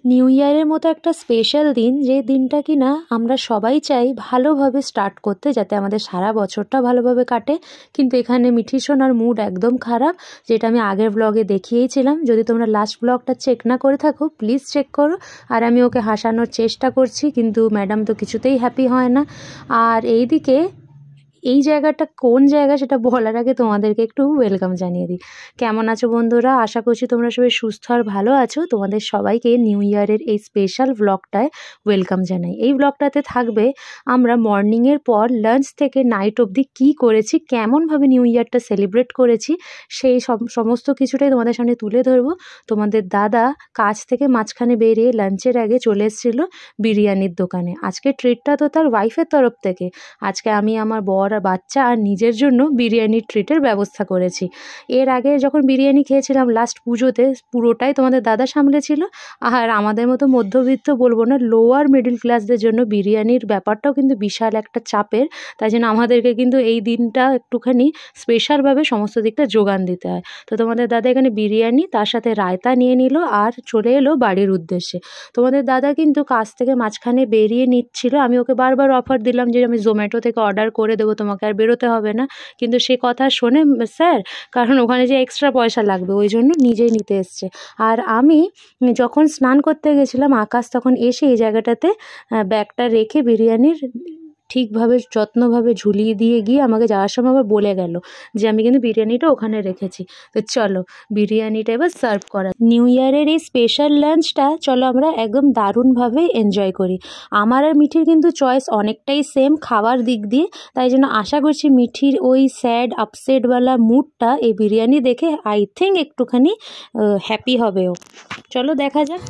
New ইয়ারের মতো একটা স্পেশাল দিন, যে দিনটা কি না আমরা সবাই চাই ভালোভাবে স্টার্ট করতে, যাতে আমাদের সারা বছরটা ভালোভাবে কাটে। কিন্তু এখানে মিঠি সোনার মুড একদম খারাপ, যেটা আমি আগের ব্লগে দেখিয়েছিলাম। যদি তোমরা লাস্ট ব্লগটা চেক না করে থাকো প্লিজ চেক করো। আর আমি ওকে হাসানোর চেষ্টা করছি, কিন্তু ম্যাডাম তো কিছুতেই হ্যাপি হয় না। আর এইদিকে এই জায়গাটা কোন জায়গা সেটা বলার আগে তোমাদেরকে একটু ওয়েলকাম জানিয়ে দিই। কেমন আছো বন্ধুরা? আশা করছি তোমরা সবাই সুস্থ আর ভালো আছো। তোমাদের সবাইকে নিউ ইয়ারের এই স্পেশাল ব্লগটায় ওয়েলকাম জানাই। এই ব্লগটাতে থাকবে আমরা মর্নিংয়ের পর লাঞ্চ থেকে নাইট অবধি কী করেছি, কেমনভাবে নিউ ইয়ারটা সেলিব্রেট করেছি, সেই সমস্ত কিছুটাই তোমাদের সামনে তুলে ধরবো। তোমাদের দাদা কাজ থেকে মাঝখানে বেরিয়ে লাঞ্চের আগে চলে এসেছিলো বিরিয়ানির দোকানে। আজকে ট্রিটটা তো তার ওয়াইফের তরফ থেকে। আজকে আমি আমার বর আর বাচ্চা আর নিজের জন্য বিরিয়ানির ট্রিটের ব্যবস্থা করেছি। এর আগে যখন বিরিয়ানি খেয়েছিলাম লাস্ট পুজোতে, পুরোটাই তোমাদের দাদা সামলেছিল। আর আমাদের মতো মধ্যবিত্ত বলবো না, লোয়ার মিডল ক্লাসদের জন্য বিরিয়ানির ব্যাপারটাও কিন্তু বিশাল একটা চাপের। তাই জন্য আমাদেরকে কিন্তু এই দিনটা একটুখানি স্পেশালভাবে সমস্ত দিকটা যোগান দিতে হয়। তো তোমাদের দাদা এখানে বিরিয়ানি তার সাথে রায়তা নিয়ে নিল আর চলে এলো বাড়ির উদ্দেশ্যে। তোমাদের দাদা কিন্তু কাজ থেকে মাঝখানে বেরিয়ে নিচ্ছিল। আমি ওকে বারবার অফার দিলাম যে আমি জোম্যাটো থেকে অর্ডার করে দেবো, তোমাকে আর বেরোতে হবে না। কিন্তু সে কথা শোনে স্যার, কারণ ওখানে যে এক্সট্রা পয়সা লাগবে ওই জন্য নিজেই নিতে এসছে। আর আমি যখন স্নান করতে গেছিলাম, আকাশ তখন এসে এই জায়গাটাতে ব্যাগটা রেখে বিরিয়ানির ঠিকভাবে যত্নভাবে ঝুলিয়ে দিয়ে গিয়ে আমাকে যাওয়ার সময় আবার বলে গেল যে আমি কিন্তু বিরিয়ানিটা ওখানে রেখেছি। তো চলো বিরিয়ানিটা এবার সার্ভ করা। নিউ ইয়ারের এই স্পেশাল লাঞ্চটা চলো আমরা একদম দারুণভাবে এনজয় করি। আমার আর মিঠির কিন্তু চয়েস অনেকটাই সেম খাওয়ার দিক দিয়ে, তাই জন্য আশা করছি মিঠির ওই স্যাড আপসেটওয়ালা মুডটা এই বিরিয়ানি দেখে আই থিঙ্ক একটুখানি হ্যাপি হবে ও। চলো দেখা যাক।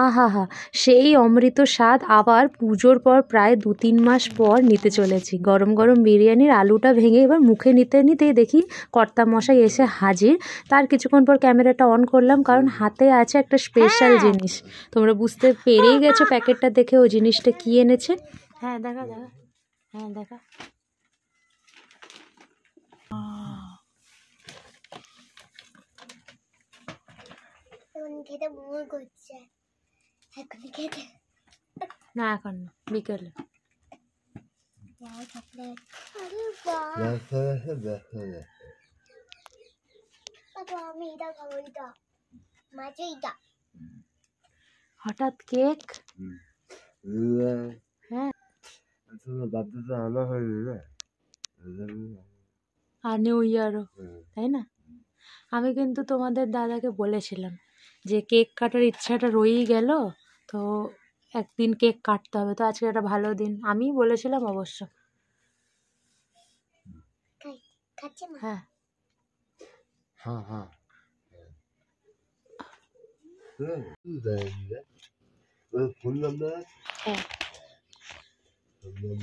আহা, সেই অমৃত স্বাদ আবার পুজোর পর প্রায় 2-3 মাস পর নিতে চলেছি। গরম গরম বিরিয়ানির আলুটা ভেঙে এবার মুখে নিতে নিতেই দেখি কর্তামশাই এসে হাজির। তার কিছুক্ষণ পর ক্যামেরাটা অন করলাম, কারণ হাতে আছে একটা স্পেশাল জিনিস। তোমরা বুঝতে পেরেই গেছো প্যাকেটটা দেখে ও জিনিসটা কি এনেছে। হ্যাঁ দেখা দেখা, হ্যাঁ দেখা। খেতে মন করছে, এখন খেতে না, এখন না, বিকেলে। হঠাৎ কেক, হ্যাঁ আর নিউ ইয়ারও, তাই না? আমি কিন্তু তোমাদের দাদাকে বলেছিলাম যে কেক কাটার ইচ্ছাটা রয়েই গেল, তো একদিন কেক কাটতে হবে। তো আজকে একটা ভালো দিন, আমিই বলেছিলাম অবশ্য। হ্যাঁ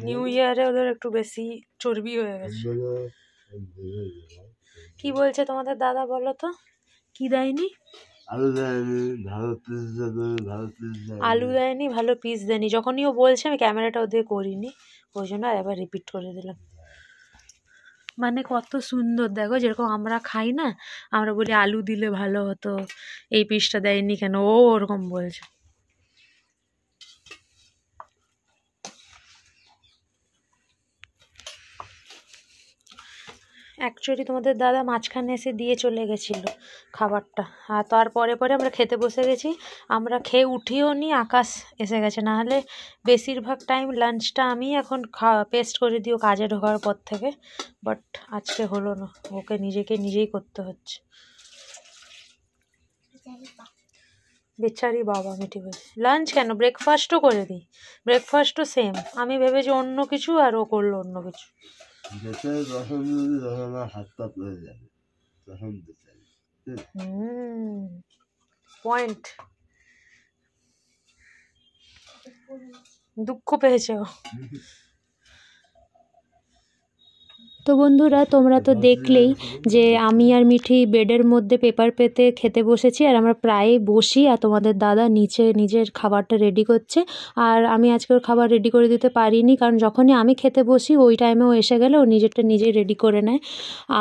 নিউ ইয়ারে ওদের একটু বেশি চর্বি হয়ে গেছে। কি বলছে তোমাদের দাদা বলো তো? কি দেয়নি? আলু দেয়নি, ভালো পিস দেয়নি। যখনই ও বলছে আমি ক্যামেরাটা ওদের করিনি, ওই জন্য আবার রিপিট করে দিলাম। মানে কত সুন্দর দেখো, যেরকম আমরা খাই না, আমরা বলি আলু দিলে ভালো হতো, এই পিসটা দেয়নি কেন, ও ওরকম বলছে। অ্যাকচুয়ালি তোমাদের দাদা মাঝখানে এসে দিয়ে চলে গেছিলো খাবারটা, আর তারপরে পরে আমরা খেতে বসে গেছি। আমরা খেয়ে উঠিও নি, আকাশ এসে গেছে। নাহলে বেশিরভাগ টাইম লাঞ্চটা আমি এখন পেস্ট করে দিও কাজে ঢোকার পর থেকে, বাট আজকে হলো না, ওকে নিজেই করতে হচ্ছে। বেচারি বাবা মিঠি ভাই। লাঞ্চ কেন, ব্রেকফাস্টও করে দিই, ব্রেকফাস্টও সেম। আমি ভেবেছি অন্য কিছু, আর ও করলো অন্য কিছু। পয়েন্ট, দুঃখ পেয়েছে ও। তো বন্ধুরা তোমরা তো দেখলেই যে আমি আর মিঠি বেডের মধ্যে পেপার পেতে খেতে বসেছি, আর আমরা প্রায় বসি, আর তোমাদের দাদা নিচে নিজের খাবারটা রেডি করছে। আর আমি আজকে ওর খাবার রেডি করে দিতে পারিনি, কারণ যখনই আমি খেতে বসি ওই টাইমে ও এসে গেলে ও নিজেরটা নিজেই রেডি করে নেয়।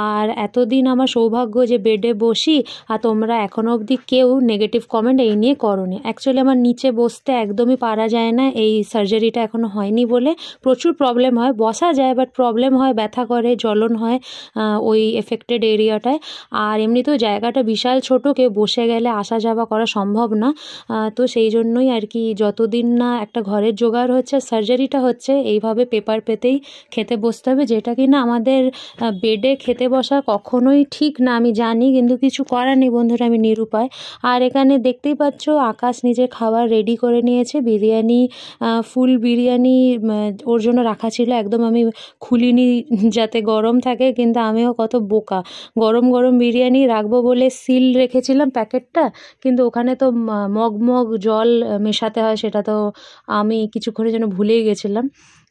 আর এতদিন আমার সৌভাগ্য যে বেডে বসি, আর তোমরা এখনও অবধি কেউ নেগেটিভ কমেন্ট এই নিয়ে করোনি। অ্যাকচুয়ালি আমার নিচে বসতে একদমই পারা যায় না, এই সার্জারিটা এখনও হয়নি বলে প্রচুর প্রবলেম হয়। বসা যায় বাট প্রবলেম হয়, ব্যথা করে, জ্বলন হয় ওই এফেক্টেড এরিয়াটায়। আর এমনিতেও জায়গাটা বিশাল ছোট, কেউ বসে গেলে আসা যাওয়া করা সম্ভব না। তো সেই জন্যই আর কি, যতদিন না একটা ঘরের জোগাড় হচ্ছে, সার্জারিটা হচ্ছে, এইভাবে পেপার পেতেই খেতে বসতে হবে, যেটা কি না আমাদের বেডে খেতে বসা কখনোই ঠিক না, আমি জানি, কিন্তু কিছু করার নেই বন্ধুরা, আমি নিরুপায়। আর এখানে দেখতেই পাচ্ছ আকাশ নিজে খাবার রেডি করে নিয়েছে, বিরিয়ানি, ফুল বিরিয়ানি ওর জন্য রাখা ছিল, একদম আমি খুলিনি যাতে গরম থাকে, কিন্তু আমিও কত বোকা, গরম গরম বিরিয়ানি রাখবো বলে সিল রেখেছিলাম প্যাকেটটা, কিন্তু ওখানে তো মগ জল মেশাতে হয়, সেটা তো আমি কিছুক্ষণের জন্য ভুলেই গেছিলাম।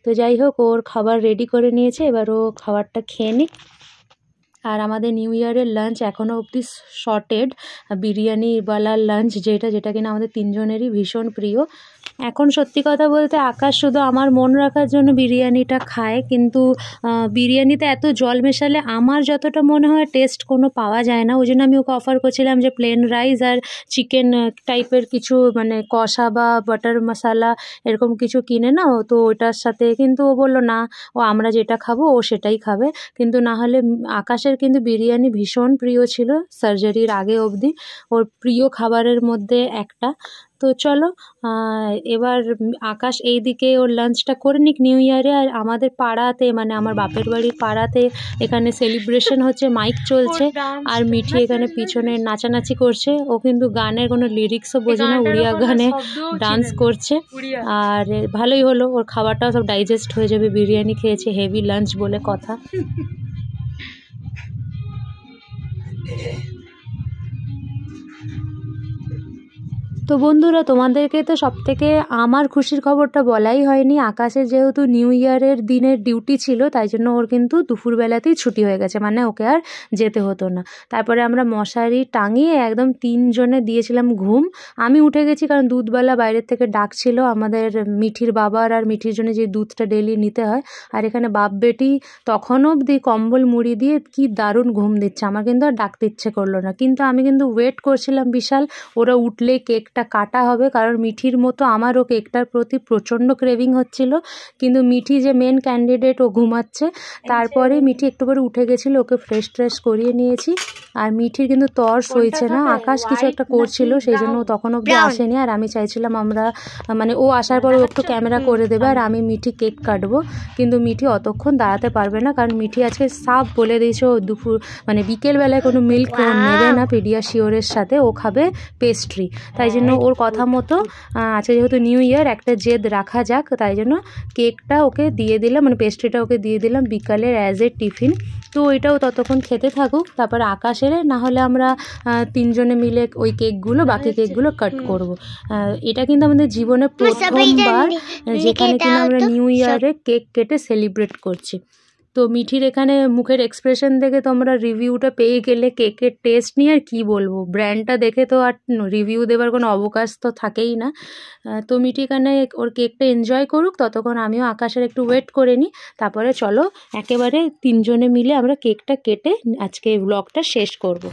তো যাই হোক, ওর খাবার রেডি করে নিয়েছে, এবার ও খাবারটা খেয়ে নিক। আর আমাদের নিউ ইয়ারের লাঞ্চ এখনও অবধি শর্টেড, বিরিয়ানিওয়ালার লাঞ্চ, যেটা কিনা আমাদের তিনজনেরই ভীষণ প্রিয়। এখন সত্যি কথা বলতে আকাশ শুধু আমার মন রাখার জন্য বিরিয়ানিটা খায়, কিন্তু বিরিয়ানিতে এত জল মেশালে আমার যতটা মনে হয় টেস্ট কোনো পাওয়া যায় না। ওই জন্য আমি ওকে অফার করছিলাম যে প্লেন রাইস আর চিকেন টাইপের কিছু, মানে কষা বা বাটার মশালা এরকম কিছু কিনে নাও, তো ওটার সাথে, কিন্তু ও বললো না, ও আমরা যেটা খাবো ও সেটাই খাবে। কিন্তু না হলে আকাশের কিন্তু বিরিয়ানি ভীষণ প্রিয় ছিল সার্জারির আগে অবধি, ওর প্রিয় খাবারের মধ্যে একটা। তো চলো এবার আকাশ এই দিকে ওর লাঞ্চটা করে নিক নিউ ইয়ারে। আর আমাদের পাড়াতে, মানে আমার বাপের বাড়ির পাড়াতে, এখানে সেলিব্রেশন হচ্ছে, মাইক চলছে, আর মিঠি এখানে পিছনে নাচানাচি করছে। ও কিন্তু গানের কোনো লিরিক্সও বোঝে না, উড়িয়া গানে ডান্স করছে। আর ভালোই হলো, ওর খাবারটাও সব ডাইজেস্ট হয়ে যাবে, বিরিয়ানি খেয়েছে, হেভি লাঞ্চ বলে কথা। তো বন্ধুরা তোমাদেরকে তো সবথেকে আমার খুশির খবরটা বলাই হয়নি। আকাশের যেহেতু নিউ ইয়ারের দিনের ডিউটি ছিল, তাই জন্য ওর কিন্তু দুপুরবেলাতেই ছুটি হয়ে গেছে, মানে ওকে আর যেতে হতো না। তারপরে আমরা মশারি টাঙিয়ে একদম তিনজনে দিয়েছিলাম ঘুম। আমি উঠে গেছি কারণ দুধওয়ালা বাইরের থেকে ডাকছিল, আমাদের মিঠির বাবার আর মিঠির জন্য যে দুধটা ডেলি নিতে হয়। আর এখানে বাপ বেটি তখনও অবধি কম্বল মুড়ি দিয়ে কি দারুণ ঘুম দিচ্ছে, আমার কিন্তু আর ডাকতে ইচ্ছে করলো না। কিন্তু আমি কিন্তু ওয়েট করছিলাম বিশাল, ওরা উঠলে কেকটা কাটা হবে, কারণ মিঠির মতো আমারও কেকটার প্রতি প্রচণ্ড ক্রেভিং হচ্ছিল। কিন্তু মিঠি যে মেন ক্যান্ডিডেট, ও ঘুমাচ্ছে। তারপরে মিঠি একটু করে উঠে গেছিলো, ওকে ফ্রেশ করিয়ে নিয়েছি। আর মিঠির কিন্তু তর সইছে না, আকাশ কিছু একটা করছিল, সেই জন্য ও তখন অবধি আসেনি। আর আমি চাইছিলাম আমরা, মানে ও আসার পরে ও একটু ক্যামেরা করে দেবে, আর আমি মিঠি কেক কাটবো। কিন্তু মিঠি অতক্ষণ দাঁড়াতে পারবে না, কারণ মিঠি আজকে সাফ বলে দিয়েছে ও দুপুর, মানে বিকেলবেলায় কোনো মিল্ক নেবে না পেডিয়াশিওরের সাথে, ও খাবে পেস্ট্রি। তাই জন্য ওর কথা মতো আজকে যেহেতু নিউ ইয়ার, একটা জেদ রাখা যাক, তাই জন্য কেকটা ওকে দিয়ে দিলাম, মানে পেস্ট্রিটা ওকে দিয়ে দিলাম বিকালের অ্যাজ এ টিফিন। তো ওইটাও ততক্ষণ খেতে থাকুক, তারপর আকাশ এলে না হলে আমরা তিনজনে মিলে ওই কেকগুলো, বাকি কেকগুলো কাট করব। এটা কিন্তু আমাদের জীবনে প্রথমবার যেখানে কিনা আমরা নিউ ইয়ারে কেক কেটে সেলিব্রেট করছি। তো মিঠির এখানে মুখের এক্সপ্রেশন দেখে তোমরা রিভিউটা পেয়ে গেলে কেকের টেস্ট নিয়ে আর কি বলবো, ব্র্যান্ডটা দেখে তো আর রিভিউ দেবার কোনো অবকাশ তো থাকেই না। তো মিঠি এখানে ওর কেকটা এনজয় করুক, ততক্ষণ আমিও আকাশের একটু ওয়েট করে নিই, তারপরে চলো একেবারে তিনজনে মিলে আমরা কেকটা কেটে আজকে এই ব্লগটা শেষ করব।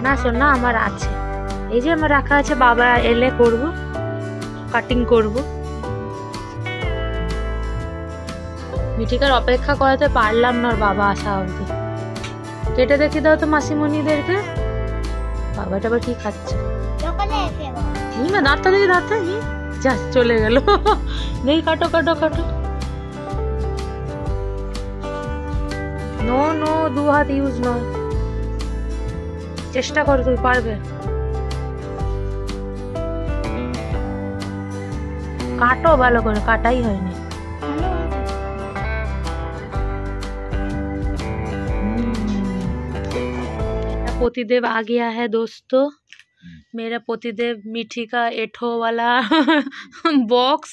না শোন না, আমার আছে, এই যে আমার রাখা আছে, বাবা এলে করব, কাটিং করব। মিঠিকার অপেক্ষা করাতে পারলাম না ওর বাবা আসা অবধি। কেটে দেখি দাও তো মাসিমণিদেরকে, বাবাটা আবার কি খাচ্ছে, দাঁতটা দেখি, দাঁতটা যা চলে গেল। দেখি কাটো কাটো কাটো। নো নো, দু হাত ইউজ নয়, চেষ্টা করো, তুমি পারবে। কাটো ভালো করে, কাটাই হয়নি। पतिदेव आ गया है दोस्तों, मेरा पतिदेव मिठी का 8 वाला बॉक्स,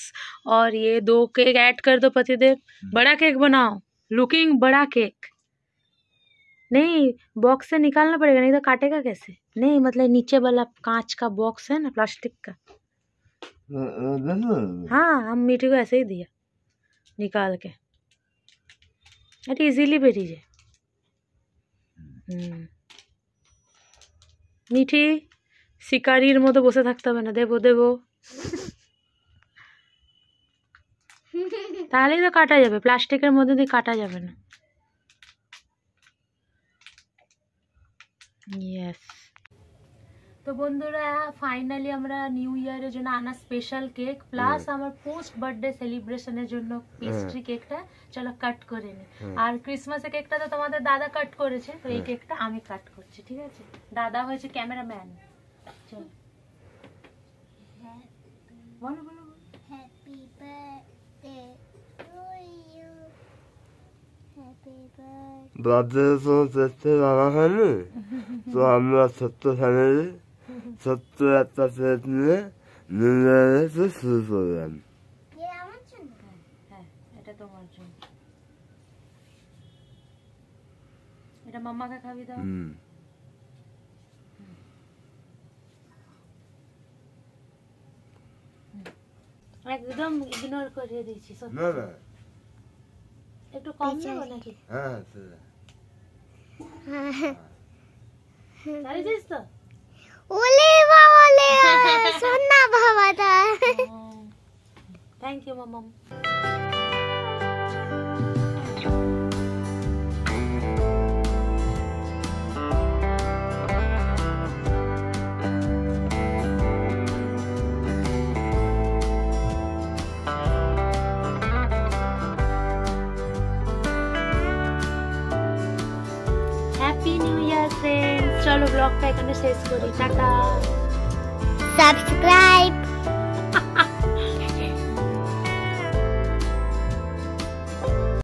और ये 2 केक ऐड कर दो पतिदेव। बड़ा केक बनाओ, लुकिंग बड़ा केक। नहीं, बॉक्स से निकालना पड़ेगा, नहीं तो काटेगा कैसे। नहीं मतलब नीचे वाला कांच का बॉक्स है ना, प्लास्टिक का। हाँ, हम मीठी को ऐसे ही दिया निकाल के, अरे इजीली बेरिए। মিঠি শিকারির মতো বসে থাকতে হবে না, দেবো দেবো, তাহলেই তো কাটা যাবে, প্লাস্টিকের মধ্যে দিয়ে কাটা যাবে না। ইয়েস। তো বন্ধুরা ফাইনালি আমরা নিউ ইয়ারের জন্য আনা স্পেশাল কেক প্লাস আমার পোস্ট বার্থডে সেলিব্রেশনের জন্য পেস্ট্রি কেকটা চলো কাট করে নি। আর ক্রিসমাসের কেকটা তো তোমাদের দাদা কাট করেছে, তো এই কেকটা আমি কাট করছি, ঠিক আছে? দাদা হয়েছে ক্যামেরাম্যান। চলো বলো বলো। Happy birthday to you, happy birthday. Birthday বাবা খানে তো আমরা ছোট্ট ফ্যামিলি, ছোট্ট একটা প্লেট নিয়ে নিয়ে শুরু করলাম। আমার জন্য? হ্যাঁ, এটা তোমার জন্য, এটা মাম্মাকে খাবি দাও। একদম ইগনোর করে দিয়েছি, না না একটু কম দেবো নাকি? হ্যাঁ চাইছিস তো? ওলে বাবা লে, সোনা বাবাটা। Thank you mamma. Happy new year friends, চলো ব্লগটা এখানে শেষ করি, টাটা। সাবস্ক্রাইব